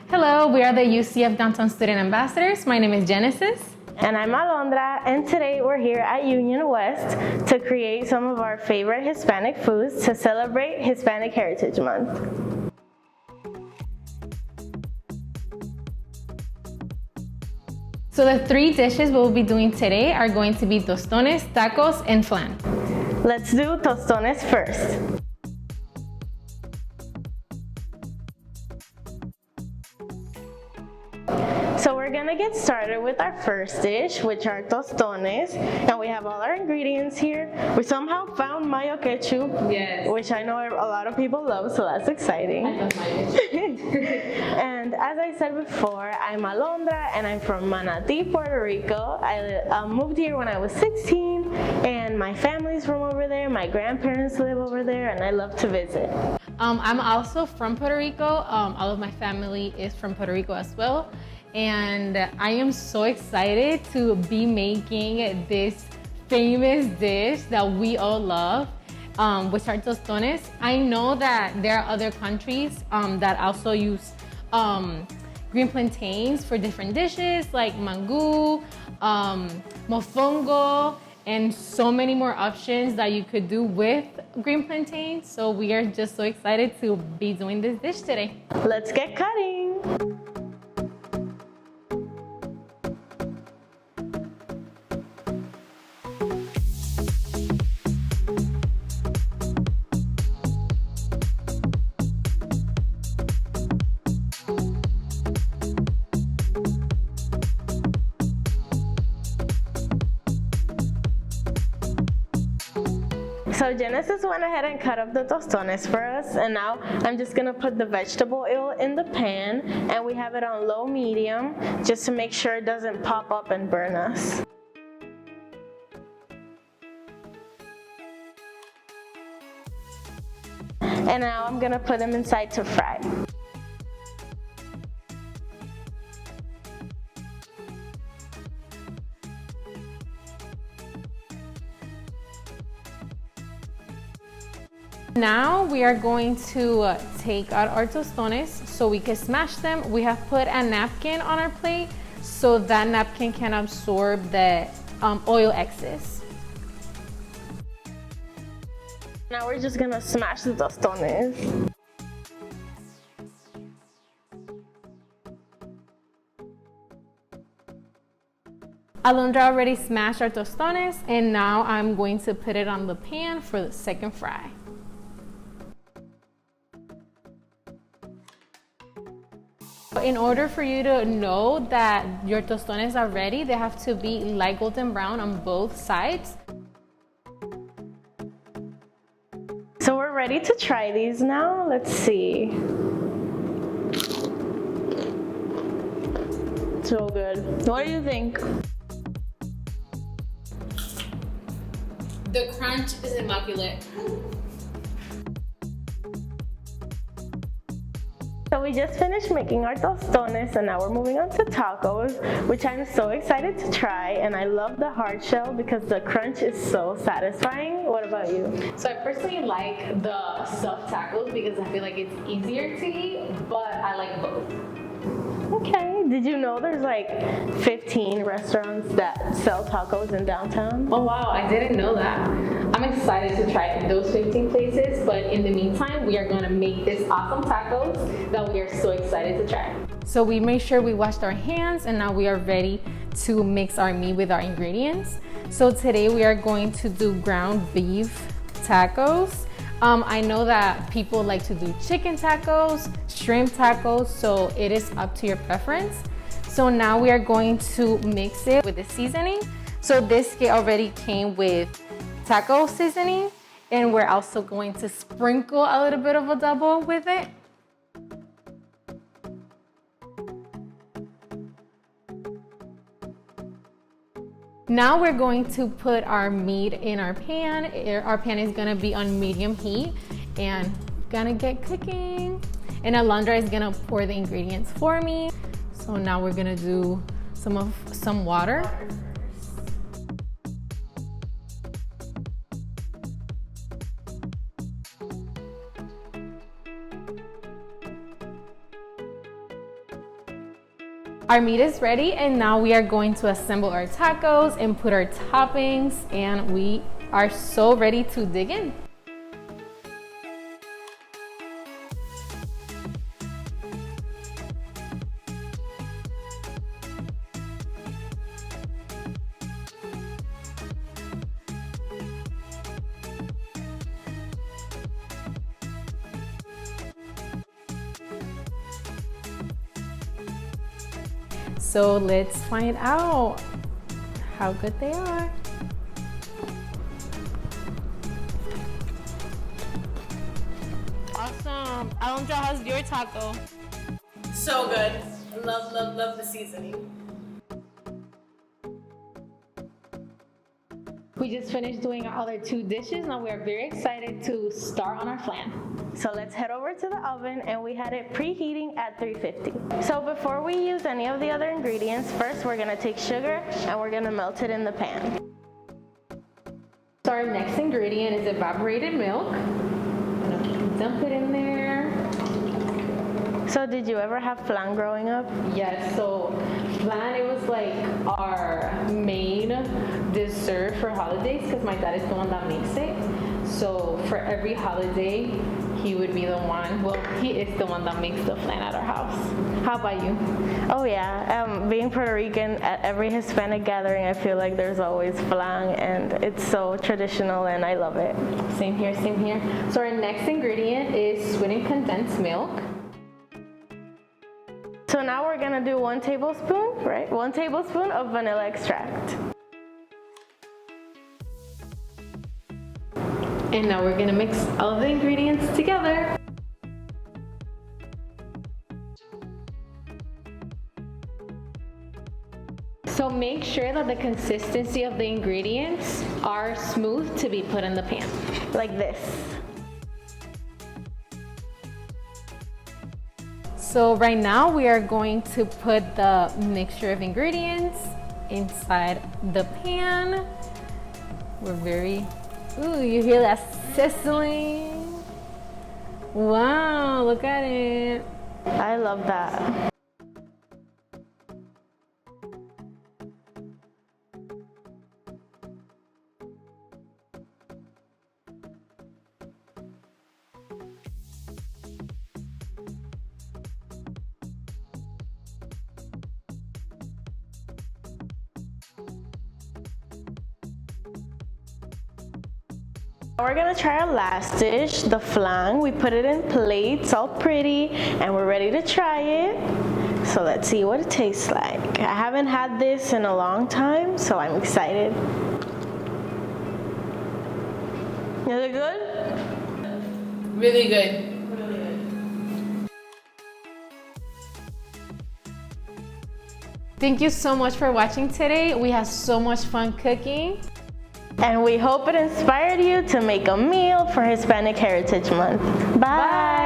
Hello, we are the UCF Downtown Student Ambassadors. My name is Genesis. And I'm Alondra, and today we're here at Union West to create some of our favorite Hispanic foods to celebrate Hispanic Heritage Month. So the three dishes we'll be doing today are going to be tostones, tacos, and flan. Let's do tostones first. So we're gonna get started with our first dish, which are tostones, and we have all our ingredients here. We somehow found mayo ketchup, Yes. which I know a lot of people love, so that's exciting. I love mayo ketchup. And as I said before, I'm Alondra, and I'm from Manatí, Puerto Rico. I moved here when I was 16, and my family's from over there. My grandparents live over there, and I love to visit. I'm also from Puerto Rico. All of my family is from Puerto Rico as well. And I am so excited to be making this famous dish that we all love, which are tostones. I know that there are other countries that also use green plantains for different dishes like mango, mofongo, and so many more options that you could do with green plantains. So we are just so excited to be doing this dish today. Let's get cutting. So Genesis went ahead and cut up the tostones for us, and now I'm just gonna put the vegetable oil in the pan, and we have it on low medium just to make sure it doesn't pop up and burn us. And now I'm gonna put them inside to fry. Now we are going to take out our tostones so we can smash them. We have put a napkin on our plate so that napkin can absorb the oil excess. Now we're just gonna smash the tostones. Alondra already smashed our tostones, and now I'm going to put it on the pan for the second fry. In order for you to know that your tostones are ready, they have to be light golden brown on both sides. So we're ready to try these now. Let's see. So good. What do you think? The crunch is immaculate. So we just finished making our tostones, and now we're moving on to tacos, which I'm so excited to try, and I love the hard shell because the crunch is so satisfying. What about you? So I personally like the stuffed tacos because I feel like it's easier to eat, but I like both. Okay, did you know there's like 15 restaurants that sell tacos in downtown? Oh wow, I didn't know that. I'm excited to try those 15 places, but in the meantime, we are gonna make this awesome tacos that we are so excited to try. So we made sure we washed our hands, and now we are ready to mix our meat with our ingredients. So today we are going to do ground beef tacos. I know that people like to do chicken tacos, shrimp tacos, so it is up to your preference. So now we are going to mix it with the seasoning. So this kit already came with taco seasoning, and we're also going to sprinkle a little bit of adobo with it. Now we're going to put our meat in our pan. Our pan is gonna be on medium heat and gonna get cooking. And Alondra is gonna pour the ingredients for me. So now we're gonna do some water. Our meat is ready, and now we are going to assemble our tacos and put our toppings, and we are so ready to dig in. So let's find out how good they are. Awesome. Alondra, how's your taco? So good. Love, love, love the seasoning. We just finished doing our other 2 dishes. Now we are very excited to start on our flan. So let's head over to the oven, and we had it preheating at 350. So before we use any of the other ingredients, first we're gonna take sugar and we're gonna melt it in the pan. So our next ingredient is evaporated milk. I'm gonna dump it in there. So did you ever have flan growing up? Yes, so flan, it was like our main dessert for holidays because my dad is the one that makes it. So for every holiday, he would be the one, well, he is the one that makes the flan at our house. How about you? Oh yeah, being Puerto Rican, at every Hispanic gathering, I feel like there's always flan, and it's so traditional and I love it. Same here, same here. So our next ingredient is sweetened condensed milk. So now we're gonna do 1 tablespoon, right? 1 tablespoon of vanilla extract. And now we're gonna mix all of the ingredients together. So make sure that the consistency of the ingredients are smooth to be put in the pan. Like this. So right now we are going to put the mixture of ingredients inside the pan. We're very, ooh, you hear that sizzling? Wow, look at it. I love that. We're gonna try our last dish, the flan. We put it in plates, all pretty, and we're ready to try it. So let's see what it tastes like. I haven't had this in a long time, so I'm excited. Is it good? Really good. Thank you so much for watching today. We had so much fun cooking. And we hope it inspired you to make a meal for Hispanic Heritage Month. Bye.